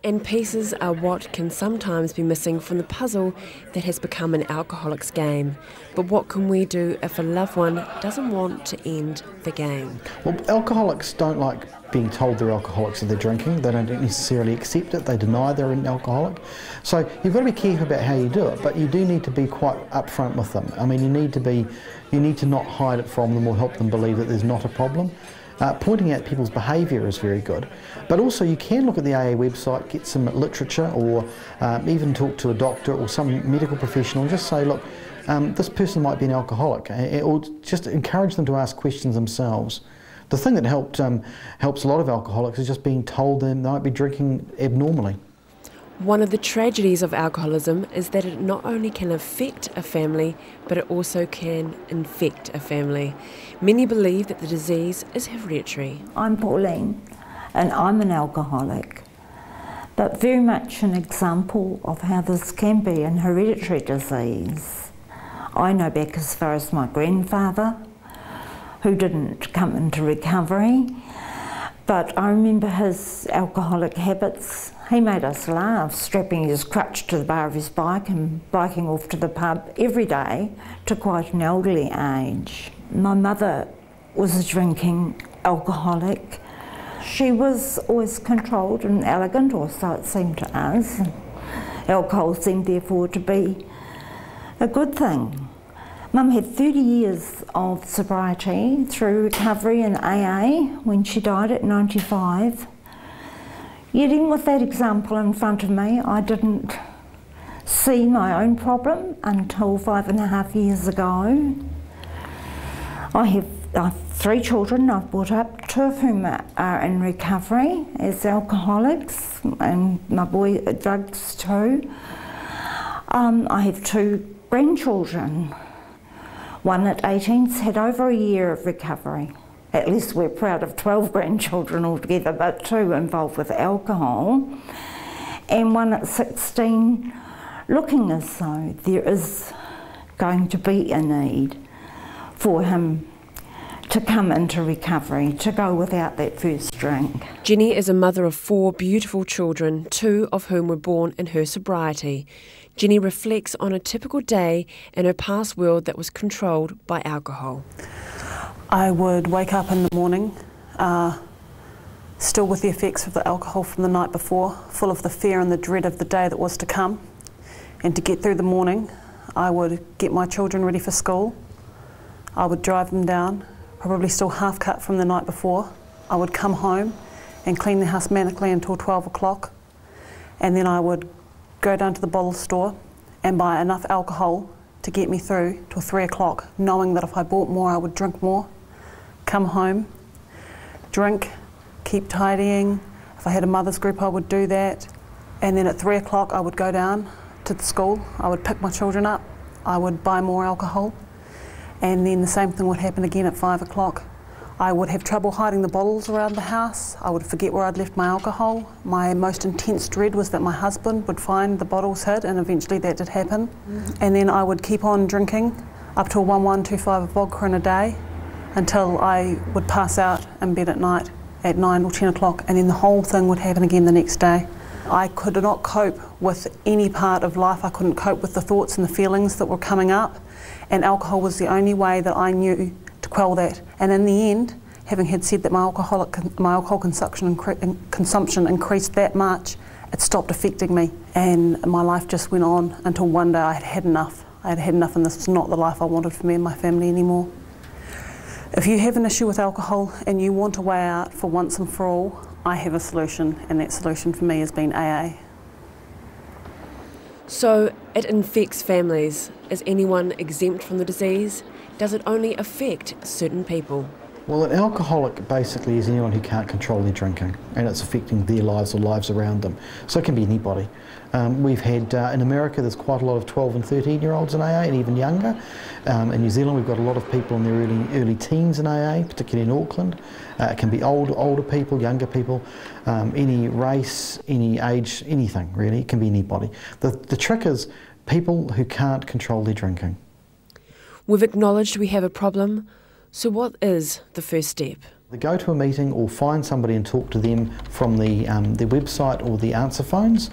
And pieces are what can sometimes be missing from the puzzle that has become an alcoholic's game. But what can we do if a loved one doesn't want to end the game? Well, alcoholics don't like being told they're alcoholics if they're drinking. They don't necessarily accept it. They deny they're an alcoholic. So you've got to be careful about how you do it, but you do need to be quite upfront with them. I mean, you need to not hide it from them or help them believe that there's not a problem. Pointing out people's behaviour is very good, but also you can look at the AA website, get some literature, or even talk to a doctor or some medical professional and just say, look, this person might be an alcoholic, or just encourage them to ask questions themselves. The thing that helps a lot of alcoholics is just being told they might be drinking abnormally. One of the tragedies of alcoholism is that it not only can affect a family, but it also can infect a family. Many believe that the disease is hereditary. I'm Pauline, and I'm an alcoholic, but very much an example of how this can be an hereditary disease. I know back as far as my grandfather, who didn't come into recovery, but I remember his alcoholic habits. He made us laugh, strapping his crutch to the bar of his bike and biking off to the pub every day to quite an elderly age. My mother was a drinking alcoholic. She was always controlled and elegant, or so it seemed to us. Alcohol seemed therefore to be a good thing. Mum had 30 years of sobriety through recovery in AA when she died at 95. Yet even with that example in front of me, I didn't see my own problem until 5.5 years ago. I have 3 children I've brought up, 2 of whom are in recovery as alcoholics, and my boy drugs too. I have 2 grandchildren. One at 18's had over a year of recovery. At least we're proud of 12 grandchildren altogether, but 2 involved with alcohol. And one at 16, looking as though there is going to be a need for him to come into recovery, to go without that first drink. Jenny is a mother of 4 beautiful children, 2 of whom were born in her sobriety. Jenny reflects on a typical day in her past world that was controlled by alcohol. I would wake up in the morning, still with the effects of the alcohol from the night before, full of the fear and the dread of the day that was to come. And to get through the morning, I would get my children ready for school. I would drive them down, probably still half cut from the night before. I would come home and clean the house manically until 12 o'clock. And then I would go down to the bottle store and buy enough alcohol to get me through till 3 o'clock, knowing that if I bought more, I would drink more. Come home, drink, keep tidying. If I had a mother's group, I would do that. And then at 3 o'clock, I would go down to the school. I would pick my children up. I would buy more alcohol. And then the same thing would happen again at 5 o'clock. I would have trouble hiding the bottles around the house. I would forget where I'd left my alcohol. My most intense dread was that my husband would find the bottles hid, and eventually that did happen. And then I would keep on drinking up to a 1125 of vodka in a day until I would pass out in bed at night at 9 or 10 o'clock, and then the whole thing would happen again the next day. I could not cope with any part of life. I couldn't cope with the thoughts and the feelings that were coming up, and alcohol was the only way that I knew to quell that. And in the end, having had said that my alcohol consumption increased that much, it stopped affecting me, and my life just went on until one day I had had enough. I had had enough, and this was not the life I wanted for me and my family anymore. If you have an issue with alcohol and you want a way out for once and for all, I have a solution, and that solution for me has been AA. So it infects families. Is anyone exempt from the disease? Does it only affect certain people? Well, an alcoholic basically is anyone who can't control their drinking, and it's affecting their lives or lives around them. So it can be anybody. We've had, in America, there's quite a lot of 12 and 13-year-olds in AA, and even younger. In New Zealand, we've got a lot of people in their early teens in AA, particularly in Auckland. It can be older people, younger people, any race, any age, anything really. It can be anybody. The trick is people who can't control their drinking. We've acknowledged we have a problem, so what is the first step? Go to a meeting or find somebody and talk to them from their website or the answer phones.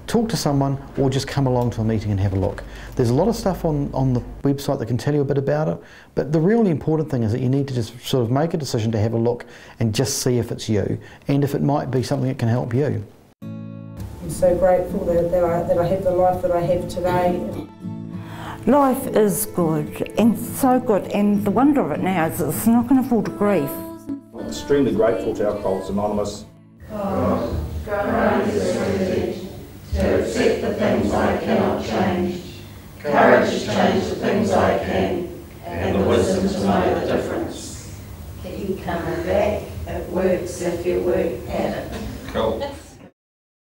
Talk to someone or just come along to a meeting and have a look. There's a lot of stuff on the website that can tell you a bit about it, but the really important thing is that you need to just sort of make a decision to have a look and just see if it's you and if it might be something that can help you. I'm so grateful that I have the life that I have today. Life is good, and so good, and the wonder of it now is it's not going to fall to grief. I'm extremely grateful to Alcoholics Anonymous. God, grace is to accept the things I cannot change, courage to change the things I can, and the wisdom to know the difference. Keep coming back, it works if you work at it.